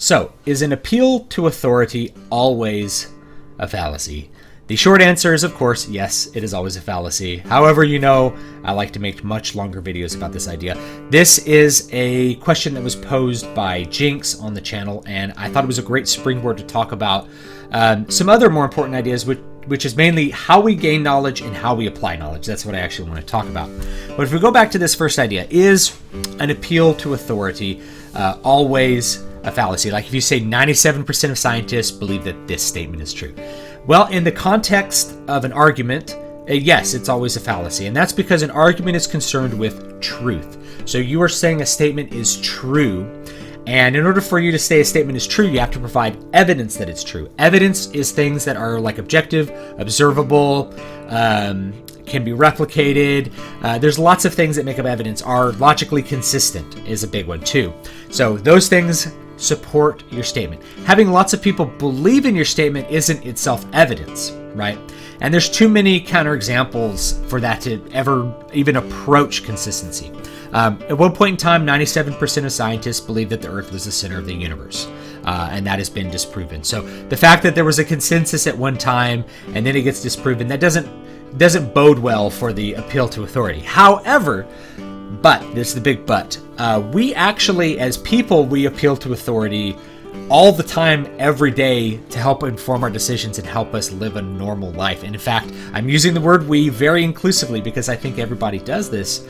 So, is an appeal to authority always a fallacy? The short answer is, of course, yes, it is always a fallacy. However, I like to make much longer videos about this idea. This is a question that was posed by Jinx on the channel, and I thought it was a great springboard to talk about some other more important ideas, which is mainly how we gain knowledge and how we apply knowledge. That's what I actually want to talk about. But if we go back to this first idea, is an appeal to authority always a fallacy? Like if you say 97% of scientists believe that this statement is true. Well, in the context of an argument, yes, it's always a fallacy. And that's because an argument is concerned with truth. So you are saying a statement is true. And in order for you to say a statement is true, you have to provide evidence that it's true. Evidence is things that are like objective, observable, can be replicated. There's lots of things that make up evidence. Are logically consistent is a big one too. So those things support your statement. Having lots of people believe in your statement isn't itself evidence, right? And there's too many counterexamples for that to ever even approach consistency. At one point in time, 97% of scientists believed that the Earth was the center of the universe, and that has been disproven. So the fact that there was a consensus at one time and then it gets disproven, that doesn't bode well for the appeal to authority. However, but this is the big but. We actually, as people, we appeal to authority all the time, every day, to help inform our decisions and help us live a normal life. And in fact, I'm using the word we very inclusively because I think everybody does this.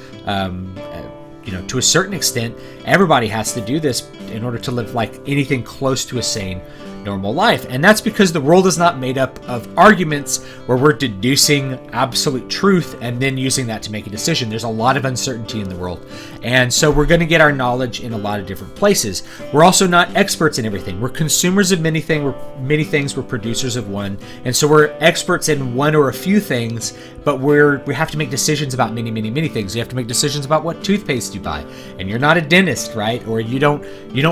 To a certain extent, everybody has to do this in order to live like anything close to a sane, normal life. And that's because the world is not made up of arguments where we're deducing absolute truth and then using that to make a decision. There's a lot of uncertainty in the world. And so we're going to get our knowledge in a lot of different places. We're also not experts in everything. We're consumers of many things. We're producers of one. And so we're experts in one or a few things, but we have to make decisions about many, many, many things. You have to make decisions about what toothpaste you buy. And you're not a dentist, right? Or you don't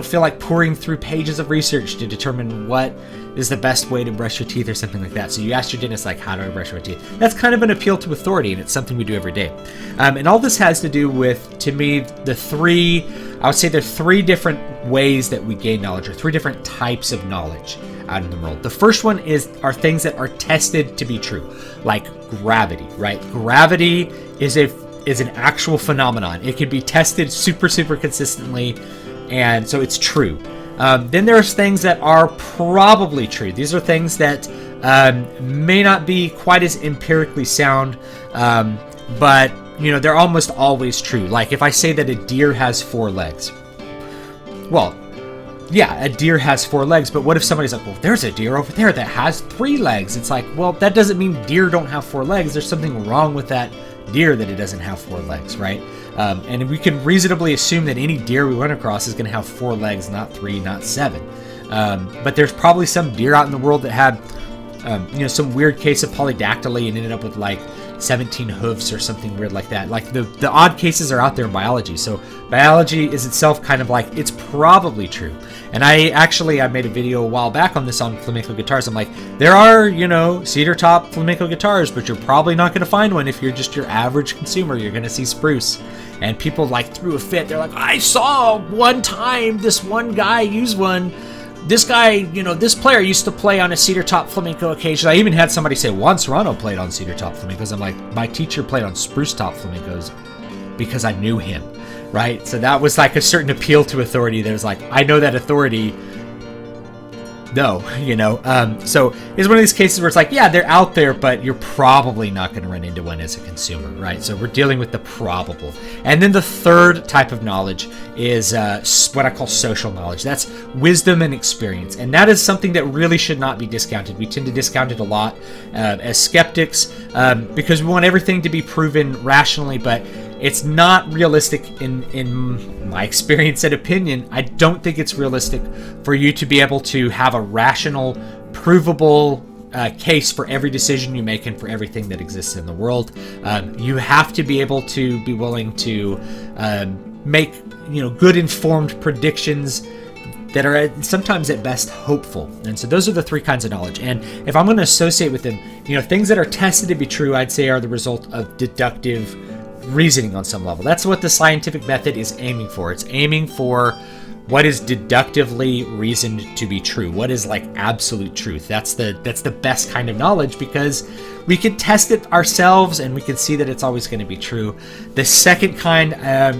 feel like pouring through pages of research to determine what is the best way to brush your teeth or something like that. So you ask your dentist, like, how do I brush my teeth? That's kind of an appeal to authority, and it's something we do every day. And all this has to do with, to me, there are three different ways that we gain knowledge, or three different types of knowledge out in the world. The first one are things that are tested to be true, like gravity, right? Gravity is an actual phenomenon. It can be tested super, super consistently, and so it's true. Then there's things that are probably true. These are things that may not be quite as empirically sound, but they're almost always true. Like if I say that a deer has 4 legs, well, yeah, a deer has 4 legs, but what if somebody's like, well, there's a deer over there that has 3 legs? It's like, well, that doesn't mean deer don't have 4 legs. There's something wrong with that deer that it doesn't have 4 legs, right? And we can reasonably assume that any deer we run across is going to have 4 legs, not 3, not 7. But there's probably some deer out in the world that had, some weird case of polydactyly and ended up with like 17 hooves or something weird like that. Like the odd cases are out there in biology. So biology is itself kind of like, it's probably true. And I made a video a while back on this on flamenco guitars. I'm like, there are, cedar top flamenco guitars, but you're probably not going to find one if you're just your average consumer. You're going to see spruce. And people like threw a fit. They're like, I saw one time this one guy use one. This guy, this player used to play on a cedar top flamenco occasionally. I even had somebody say, Juan Serrano played on cedar top flamencos. I'm like, my teacher played on spruce top flamencos because I knew him, right? So that was like a certain appeal to authority. There's like, I know that authority. No, so it's one of these cases where it's like, yeah, they're out there, but you're probably not going to run into one as a consumer, right? So we're dealing with the probable. And then the third type of knowledge is what I call social knowledge. That's wisdom and experience. And that is something that really should not be discounted. We tend to discount it a lot as skeptics because we want everything to be proven rationally, but it's not realistic in my experience and opinion. I don't think it's realistic for you to be able to have a rational, provable case for every decision you make and for everything that exists in the world. You have to be able to be willing to make good informed predictions that are sometimes at best hopeful. And so those are the three kinds of knowledge. And if I'm going to associate with them, things that are tested to be true, I'd say are the result of deductive reasoning on some level. That's what the scientific method is aiming for. It's aiming for what is deductively reasoned to be true? What is like absolute truth? That's the best kind of knowledge, because we can test it ourselves and we can see that it's always going to be true. The second kind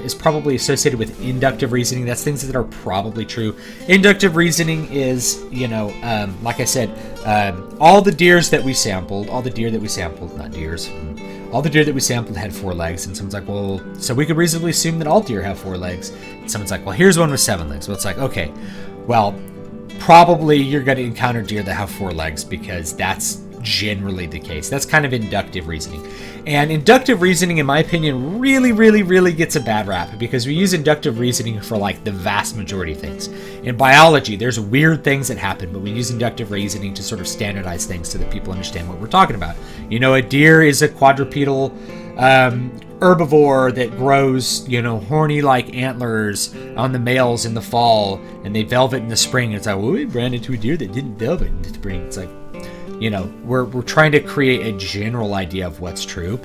is probably associated with inductive reasoning. That's things that are probably true. Inductive reasoning is, like I said, all the deer that we sampled had 4 legs. And someone's like, well, so we could reasonably assume that all deer have 4 legs. And someone's like, well, here's one with 7 legs. Well, it's like, okay, well, probably you're going to encounter deer that have 4 legs, because that's generally the case. That's kind of inductive reasoning. And inductive reasoning, in my opinion, really gets a bad rap, because we use inductive reasoning for like the vast majority of things. In biology, there's weird things that happen, but we use inductive reasoning to sort of standardize things so that people understand what we're talking about. A deer is a quadrupedal herbivore that grows, horny like antlers on the males in the fall, and they velvet in the spring. It's like, well, we ran into a deer that didn't velvet in the spring. It's like, we're trying to create a general idea of what's true.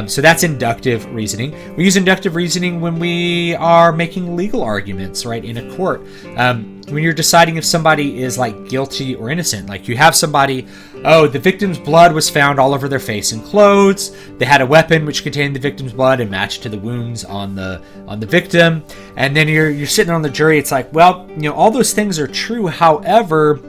So that's inductive reasoning. We use inductive reasoning when we are making legal arguments, right, in a court. When you're deciding if somebody is like guilty or innocent, like you have somebody, the victim's blood was found all over their face and clothes. They had a weapon which contained the victim's blood and matched to the wounds on the victim. And then you're sitting on the jury. It's like, well, all those things are true. However,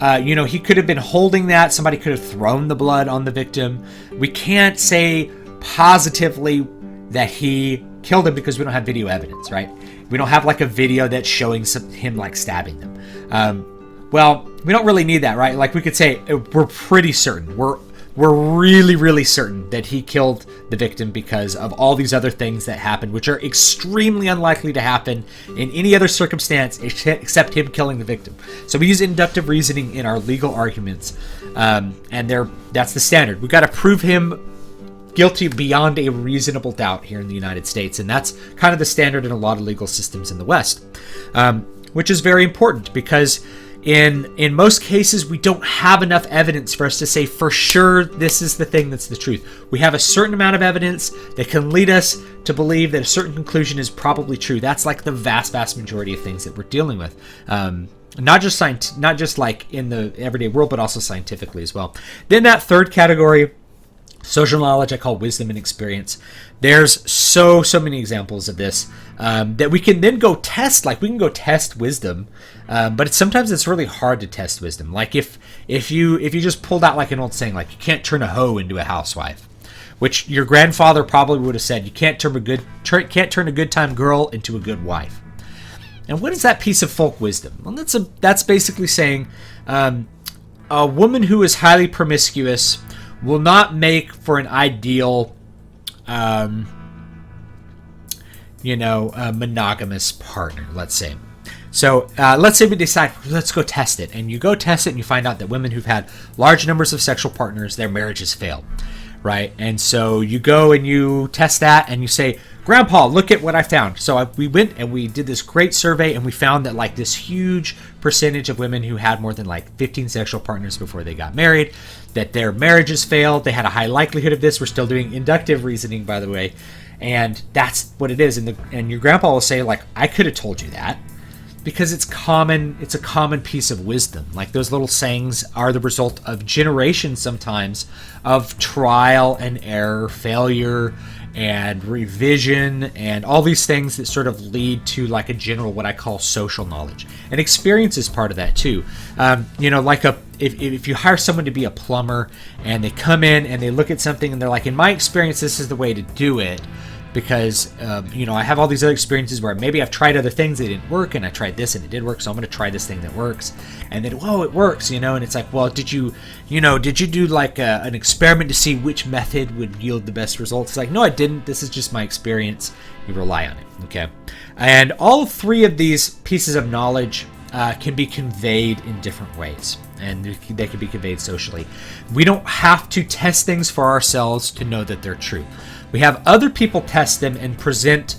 he could have been holding that. Somebody could have thrown the blood on the victim. We can't say positively that he killed him because we don't have video evidence, right? We don't have like a video that's showing him like stabbing them. Well, we don't really need that, right? Like we could say we're pretty certain. We're really certain that he killed the victim because of all these other things that happened, which are extremely unlikely to happen in any other circumstance except him killing the victim. So we use inductive reasoning in our legal arguments, and that's the standard. We've got to prove him guilty beyond a reasonable doubt here in the United States, and that's kind of the standard in a lot of legal systems in the West, which is very important because in most cases, we don't have enough evidence for us to say for sure this is the thing that's the truth. We have a certain amount of evidence that can lead us to believe that a certain conclusion is probably true. That's like the vast majority of things that we're dealing with. Not just like in the everyday world, but also scientifically as well. Then that third category, social knowledge, I call wisdom and experience. There's so many examples of this that we can then go test. Like we can go test wisdom, but sometimes it's really hard to test wisdom. Like if you just pulled out like an old saying, like you can't turn a hoe into a housewife, which your grandfather probably would have said. You can't turn a good time girl into a good wife. And what is that piece of folk wisdom? Well, that's basically saying a woman who is highly promiscuous will not make for an ideal, a monogamous partner, let's say. So let's say we decide, let's go test it. And you go test it and you find out that women who've had large numbers of sexual partners, their marriages fail, right? And so you go and you test that and you say, Grandpa, look at what I found. So we went and we did this great survey and we found that like this huge percentage of women who had more than like 15 sexual partners before they got married, that their marriages failed. They had a high likelihood of this. We're still doing inductive reasoning, by the way. And that's what it is. And your grandpa will say, like, I could have told you that, because it's a common piece of wisdom. Like those little sayings are the result of generations sometimes of trial and error, failure and revision, and all these things that sort of lead to like a general, what I call social knowledge. And experience is part of that too. Like if you hire someone to be a plumber and they come in and they look at something and they're like, in my experience, this is the way to do it. Because, I have all these other experiences where maybe I've tried other things that didn't work, and I tried this and it did work, so I'm going to try this thing that works. And then, whoa, it works, and it's like, well, did you do like an experiment to see which method would yield the best results? It's like, no, I didn't. This is just my experience. You rely on it, okay? And all three of these pieces of knowledge can be conveyed in different ways, and they can be conveyed socially. We don't have to test things for ourselves to know that they're true. We have other people test them and present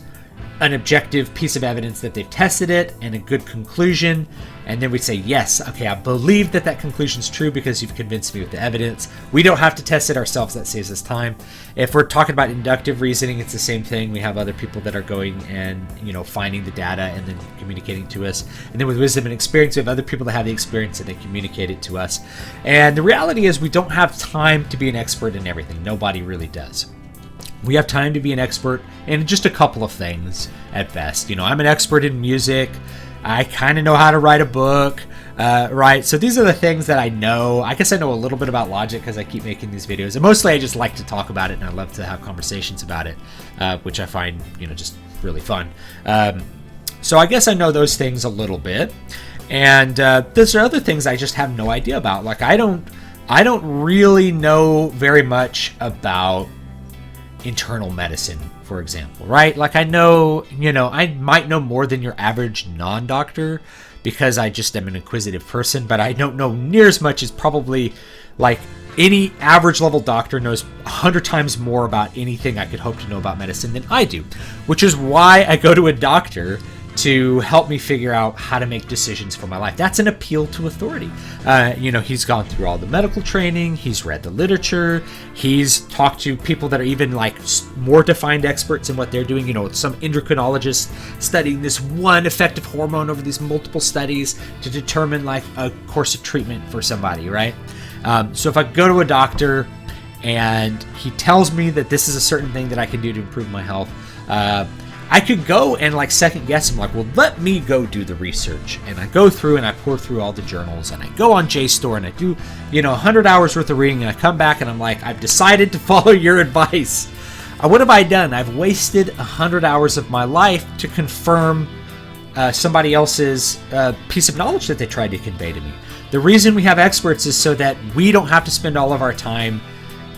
an objective piece of evidence that they've tested it and a good conclusion, and then we say, yes, okay, I believe that that conclusion's true because you've convinced me with the evidence. We don't have to test it ourselves. That saves us time. If we're talking about inductive reasoning, it's the same thing. We have other people that are going and, finding the data and then communicating to us. And then with wisdom and experience, we have other people that have the experience and they communicate it to us. And the reality is we don't have time to be an expert in everything. Nobody really does. We have time to be an expert in just a couple of things at best. I'm an expert in music. I kind of know how to write a book, right? So these are the things that I know. I guess I know a little bit about logic because I keep making these videos. And mostly I just like to talk about it and I love to have conversations about it, which I find, just really fun. So I guess I know those things a little bit. And there's other things I just have no idea about. Like I don't really know very much about internal medicine, for example, right? Like I know, I might know more than your average non-doctor because I just am an inquisitive person, but I don't know near as much as probably like any average level doctor knows 100 times more about anything I could hope to know about medicine than I do, which is why I go to a doctor to help me figure out how to make decisions for my life. That's an appeal to authority. He's gone through all the medical training, he's read the literature, he's talked to people that are even like more defined experts in what they're doing, some endocrinologist studying this one effective hormone over these multiple studies to determine like a course of treatment for somebody, right? So if I go to a doctor and he tells me that this is a certain thing that I can do to improve my health, I could go and like second guess him, like, well, let me go do the research. And I go through and I pour through all the journals and I go on JSTOR and I do, 100 hours worth of reading, and I come back and I'm like, I've decided to follow your advice. What have I done? I've wasted 100 hours of my life to confirm somebody else's piece of knowledge that they tried to convey to me. The reason we have experts is so that we don't have to spend all of our time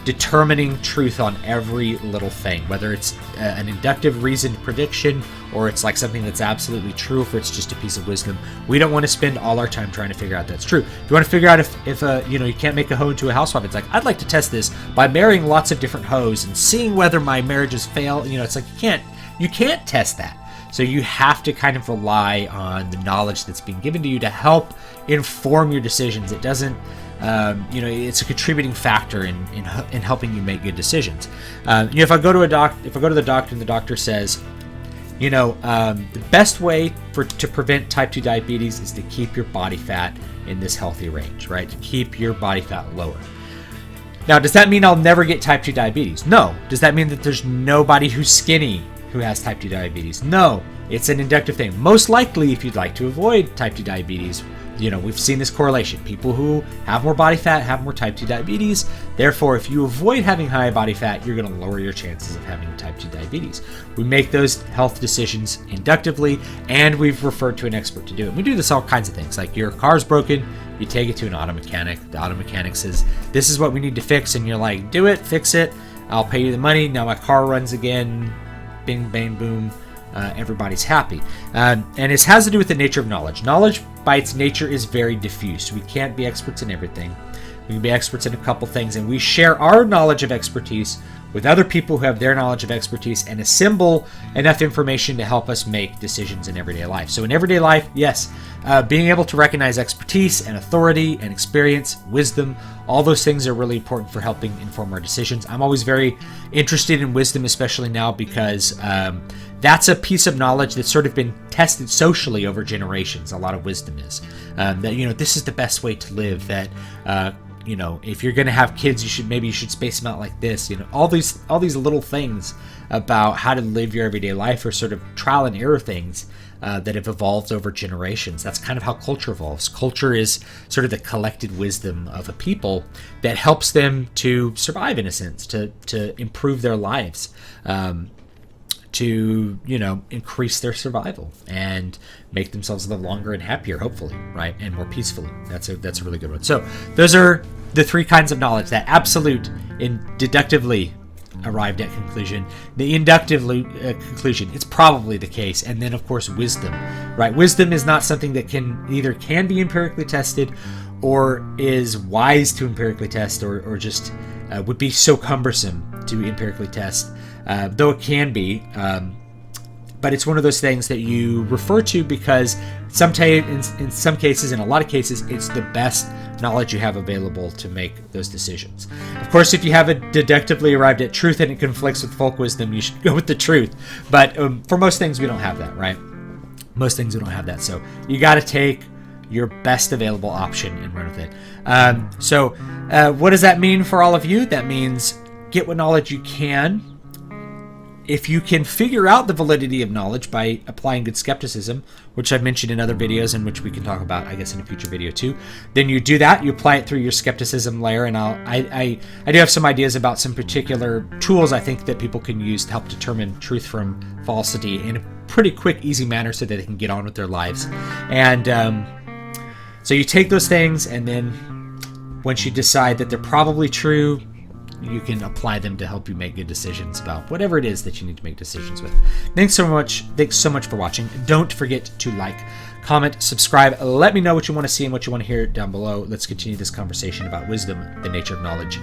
determining truth on every little thing, whether it's an inductive reasoned prediction or it's like something that's absolutely true, or it's just a piece of wisdom. We don't want to spend all our time trying to figure out that's true. If you want to figure out if you can't make a hoe into a housewife, it's like, I'd like to test this by marrying lots of different hoes and seeing whether my marriages fail. It's like you can't test that. So you have to kind of rely on the knowledge that's being given to you to help inform your decisions. It doesn't it's a contributing factor in helping you make good decisions. If I go to the doctor and the doctor says, the best way to prevent type 2 diabetes is to keep your body fat in this healthy range, right? To keep your body fat lower. Now, does that mean I'll never get type 2 diabetes? No. Does that mean that there's nobody who's skinny who has type 2 diabetes? No. It's an inductive thing. Most likely, if you'd like to avoid type 2 diabetes, we've seen this correlation. People who have more body fat have more type 2 diabetes. Therefore, if you avoid having high body fat, you're going to lower your chances of having type 2 diabetes. We make those health decisions inductively, and we've referred to an expert to do it. We do this all kinds of things. Like your car's broken, you take it to an auto mechanic. The auto mechanic says, this is what we need to fix. And you're like, do it, fix it. I'll pay you the money. Now my car runs again. Bing, bang, boom. Everybody's happy. And it has to do with the nature of knowledge. Knowledge, by its nature, is very diffuse. We can't be experts in everything. We can be experts in a couple things, and we share our knowledge of expertise with other people who have their knowledge of expertise and assemble enough information to help us make decisions in everyday life. So in everyday life, yes, being able to recognize expertise and authority and experience, wisdom, all those things are really important for helping inform our decisions. I'm always very interested in wisdom, especially now, because that's a piece of knowledge that's sort of been tested socially over generations. A lot of wisdom is that, this is the best way to live, that if you're going to have kids, you should space them out like this. All these little things about how to live your everyday life are sort of trial and error things that have evolved over generations. That's kind of how culture evolves. Culture is sort of the collected wisdom of a people that helps them to survive, in a sense, to improve their lives, to increase their survival and make themselves live longer and happier, hopefully, right, and more peacefully. That's a really good one. So those are the three kinds of knowledge: that absolute and deductively arrived at conclusion, the inductive conclusion, it's probably the case, and then of course wisdom, right? Wisdom is not something that can be empirically tested or is wise to empirically test, or just would be so cumbersome to empirically test, though it can be. but it's one of those things that you refer to because in some cases, in a lot of cases, it's the best knowledge you have available to make those decisions. Of course, if you have a deductively arrived at truth and it conflicts with folk wisdom, you should go with the truth. But for most things, we don't have that, right? Most things we don't have that. So you got to take your best available option and run with it. So what does that mean for all of you? That means get what knowledge you can. If you can figure out the validity of knowledge by applying good skepticism, which I've mentioned in other videos and which we can talk about, I guess, in a future video too, then you do that. You apply it through your skepticism layer, and I do have some ideas about some particular tools I think that people can use to help determine truth from falsity in a pretty quick, easy manner so that they can get on with their lives. And so you take those things, and then once you decide that they're probably true, you can apply them to help you make good decisions about whatever it is that you need to make decisions with. Thanks so much for watching. Don't forget to like, comment, subscribe. Let me know what you want to see and what you want to hear down below. Let's continue this conversation about wisdom, the nature of knowledge,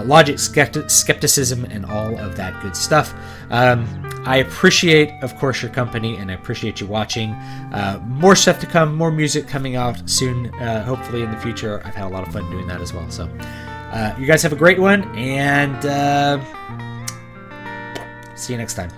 logic, skepticism, and all of that good stuff. I appreciate, of course, your company, and I appreciate you watching. More stuff to come, more music coming out soon, hopefully in the future. I've had a lot of fun doing that as well. So you guys have a great one, and see you next time.